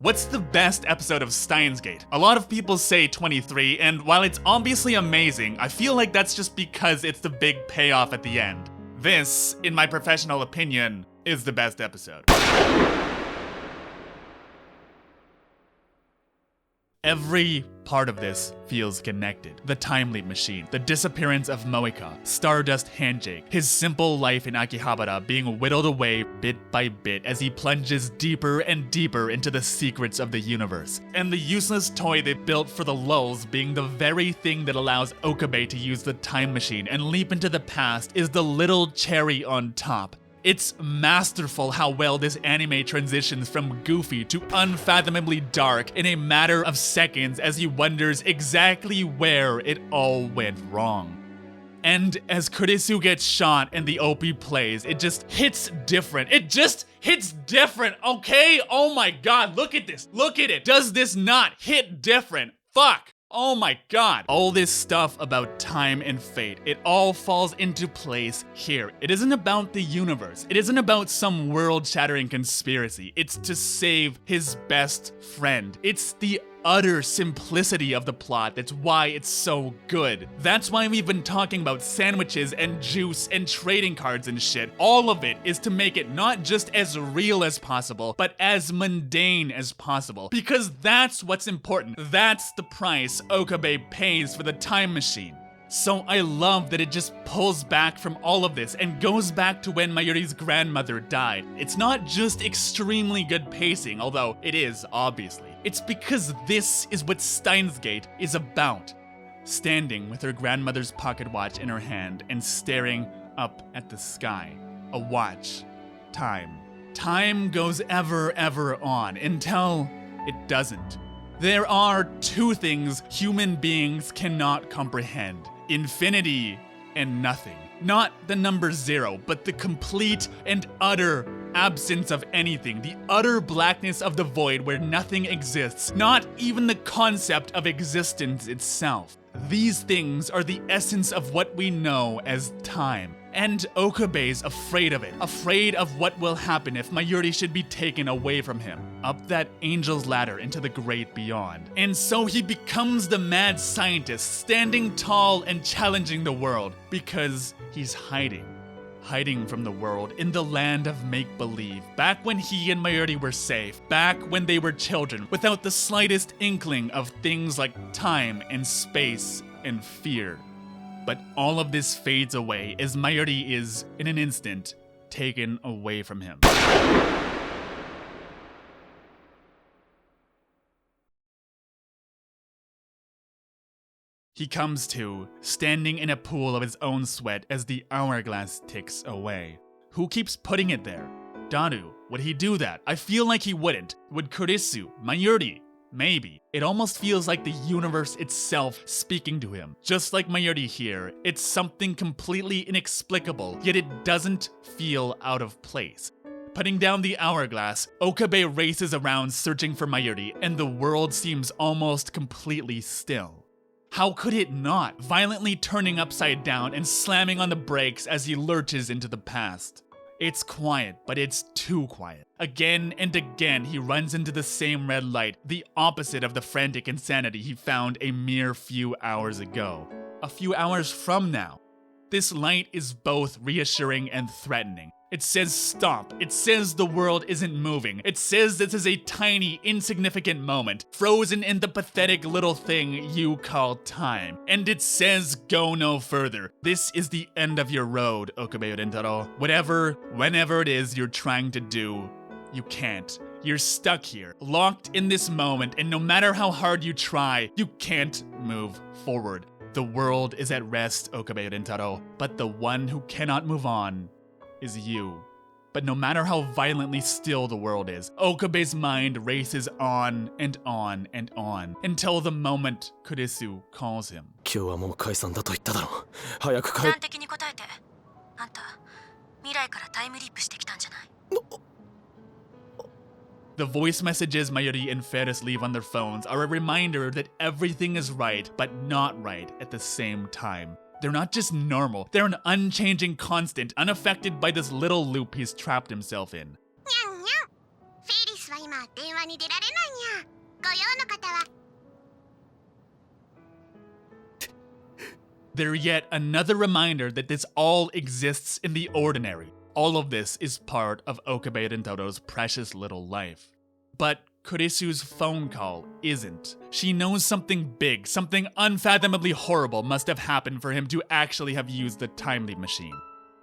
What's the best episode of Steins Gate? A lot of people say 23, and while it's obviously amazing, I feel like that's just because it's the big payoff at the end. This, in my professional opinion, is the best episode. Every part of this feels connected. The time leap machine, the disappearance of Moeka, Stardust Handshake, his simple life in Akihabara being whittled away bit by bit as he plunges deeper and deeper into the secrets of the universe, and the useless toy they built for the lulz being the very thing that allows Okabe to use the time machine and leap into the past is the little cherry on top. It's masterful how well this anime transitions from goofy to unfathomably dark in a matter of seconds as he wonders exactly where it all went wrong. And as Kurisu gets shot and the OP plays, it just hits different. It just hits different, okay? Oh my god, look at this. Look at it. Does this not hit different? Fuck. Oh my god. All this stuff about time and fate, it all falls into place here. It isn't about the universe. It isn't about some world-shattering conspiracy. It's to save his best friend. It's the utter simplicity of the plot that's why it's so good. That's why we've been talking about sandwiches and juice and trading cards and shit. All of it is to make it not just as real as possible, but as mundane as possible. Because that's what's important. That's the price Okabe pays for the time machine. So I love that it just pulls back from all of this and goes back to when Mayuri's grandmother died. It's not just extremely good pacing, although it is, obviously. It's because this is what Steins Gate is about. Standing with her grandmother's pocket watch in her hand and staring up at the sky. A watch. Time. Time goes ever on until it doesn't. There are two things human beings cannot comprehend. Infinity and nothing. Not the number 0, but the complete and utter absence of anything. The utter blackness of the void where nothing exists. Not even the concept of existence itself. These things are the essence of what we know as time. And Okabe's afraid of it. Afraid of what will happen if Mayuri should be taken away from him. Up that angel's ladder into the great beyond. And so he becomes the mad scientist, standing tall and challenging the world. Because he's hiding. Hiding from the world in the land of make-believe. Back when he and Mayuri were safe. Back when they were children. Without the slightest inkling of things like time and space and fear. But all of this fades away as Mayuri is, in an instant, taken away from him. He comes to, standing in a pool of his own sweat as the hourglass ticks away. Who keeps putting it there? Daru. Would he do that? I feel like he wouldn't. Would Kurisu? Mayuri? Maybe. It almost feels like the universe itself speaking to him. Just like Mayuri here, it's something completely inexplicable, yet it doesn't feel out of place. Putting down the hourglass, Okabe races around searching for Mayuri, and the world seems almost completely still. How could it not? Violently turning upside down and slamming on the brakes as he lurches into the past. It's quiet, but it's too quiet. Again and again, he runs into the same red light, the opposite of the frantic insanity he found a mere few hours ago. A few hours from now. This light is both reassuring and threatening. It says stop. It says the world isn't moving. It says this is a tiny, insignificant moment, frozen in the pathetic little thing you call time. And it says go no further. This is the end of your road, Okabe Rentaro. Whatever, whenever it is you're trying to do, you can't. You're stuck here, locked in this moment, and no matter how hard you try, you can't move forward. The world is at rest, Okabe Rentaro, but the one who cannot move on is you. But no matter how violently still the world is, Okabe's mind races on and on and on until the moment Kurisu calls him. 今日はもう解散だと言っただろう。早く帰っ。端的に答えて。あんた、未来からタイムリープしてきたんじゃない。The voice messages Mayuri and Ferris leave on their phones are a reminder that everything is right, but not right at the same time. They're not just normal, they're an unchanging constant, unaffected by this little loop he's trapped himself in. にゃんにゃん。フェリスは今今電話に出られないにゃ。ご用の方は。They're yet another reminder that this all exists in the ordinary. All of this is part of Okabe Rentoro's precious little life. But Kurisu's phone call isn't. She knows something big, something unfathomably horrible must have happened for him to actually have used the time leap machine.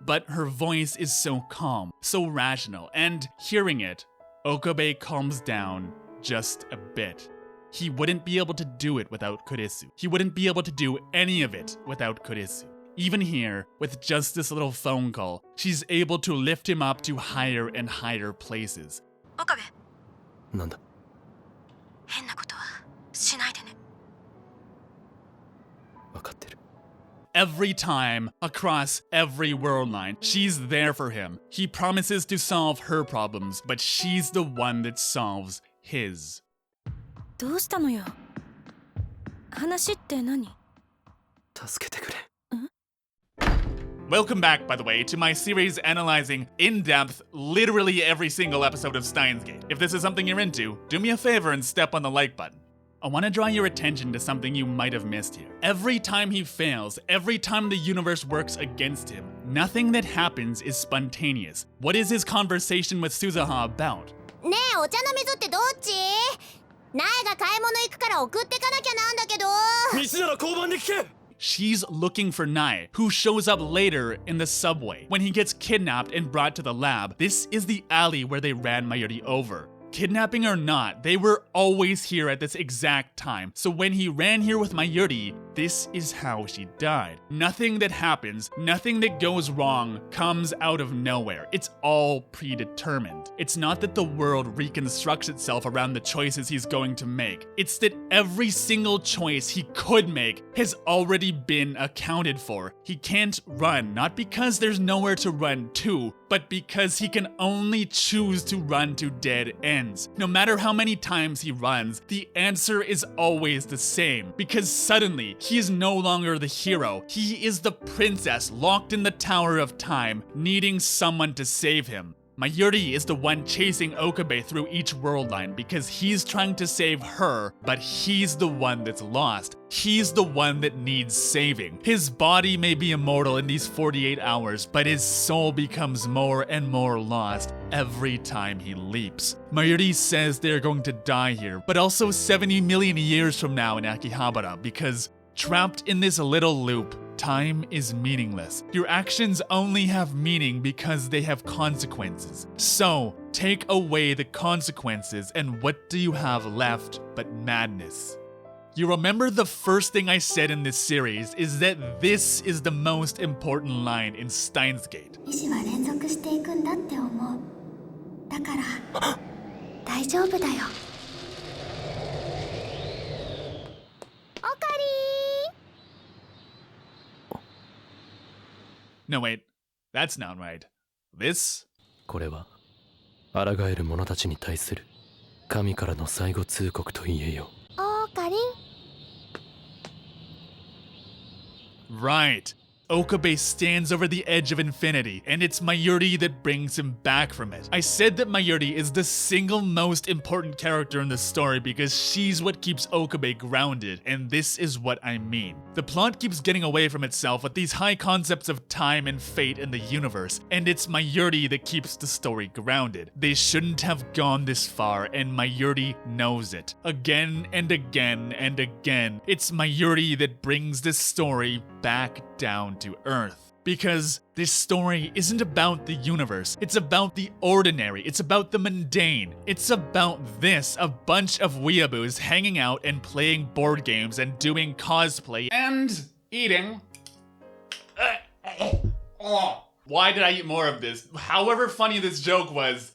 But her voice is so calm, so rational, and hearing it, Okabe calms down just a bit. He wouldn't be able to do it without Kurisu. He wouldn't be able to do any of it without Kurisu. Even here, with just this little phone call, she's able to lift him up to higher and higher places. 岡部、なんだ変なことはしないでね。分かってる Every time, across every world line, she's there for him. He promises to solve her problems, but she's the one that solves his. どうしたのよ。話って何？助けてくれ Welcome back, by the way, to my series analyzing in depth literally every single episode of Steins Gate. If this is something you're into, do me a favor and step on the like button. I want to draw your attention to something you might have missed here. Every time he fails, every time the universe works against him, nothing that happens is spontaneous. What is his conversation with Suzuha about? ねえ、お茶の水ってどっち？苗が買い物行くから送ってかなきゃなんだけど。道なら交番で聞け She's looking for Nae, who shows up later in the subway. When he gets kidnapped and brought to the lab, this is the alley where they ran Mayuri over. Kidnapping or not, they were always here at this exact time. So when he ran here with Mayuri, this is how she died. Nothing that happens, nothing that goes wrong comes out of nowhere. It's all predetermined. It's not that the world reconstructs itself around the choices he's going to make. It's that every single choice he could make has already been accounted for. He can't run, not because there's nowhere to run to, but because he can only choose to run to dead ends. No matter how many times he runs, the answer is always the same. Because suddenly, he is no longer the hero. He is the princess locked in the Tower of Time, needing someone to save him. Mayuri is the one chasing Okabe through each world line because he's trying to save her, but he's the one that's lost. He's the one that needs saving. His body may be immortal in these 48 hours, but his soul becomes more and more lost every time he leaps. Mayuri says they're going to die here, but also 70 million years from now in Akihabara because trapped in this little loop, time is meaningless. Your actions only have meaning because they have consequences. So, take away the consequences and what do you have left but madness? You remember the first thing I said in this series is that this is the most important line in Steins Gate. 意志は連続していくんだって思う。だから、大丈夫だよ。おかりー。 No, wait. That's not right. This? これは抗える者たちに対する神からの最後通告と言えよおかりん。 Right. Okabe stands over the edge of infinity, and it's Mayuri that brings him back from it. I said that Mayuri is the single most important character in the story because she's what keeps Okabe grounded, and this is what I mean. The plot keeps getting away from itself with these high concepts of time and fate in the universe, and it's Mayuri that keeps the story grounded. They shouldn't have gone this far, and Mayuri knows it. Again and again and again, it's Mayuri that brings this story back down to earth. Because this story isn't about the universe, it's about the ordinary, it's about the mundane. It's about this, a bunch of weeaboos hanging out and playing board games and doing cosplay and eating. Why did I eat more of this? However funny this joke was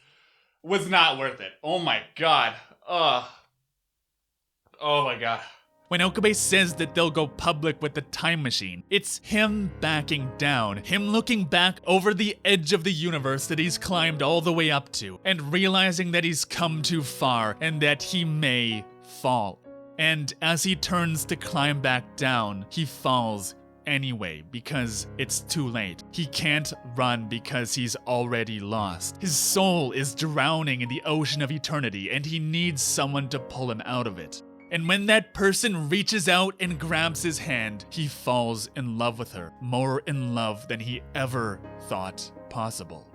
not worth it. Oh my god. Oh my god. When Okabe says that they'll go public with the time machine, it's him backing down, him looking back over the edge of the universe that he's climbed all the way up to, and realizing that he's come too far and that he may fall. And as he turns to climb back down, he falls anyway because it's too late. He can't run because he's already lost. His soul is drowning in the ocean of eternity and he needs someone to pull him out of it. And when that person reaches out and grabs his hand, he falls in love with her, more in love than he ever thought possible.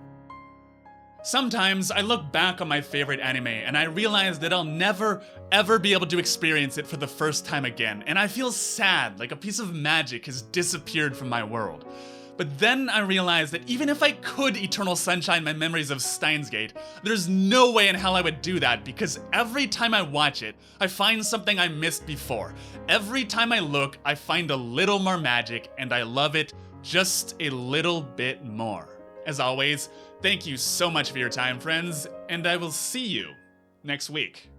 Sometimes I look back on my favorite anime and I realize that I'll never, ever be able to experience it for the first time again, and I feel sad, like a piece of magic has disappeared from my world. But then I realized that even if I could Eternal Sunshine my memories of Steins Gate, there's no way in hell I would do that because every time I watch it, I find something I missed before. Every time I look, I find a little more magic and I love it just a little bit more. As always, thank you so much for your time, friends, and I will see you next week.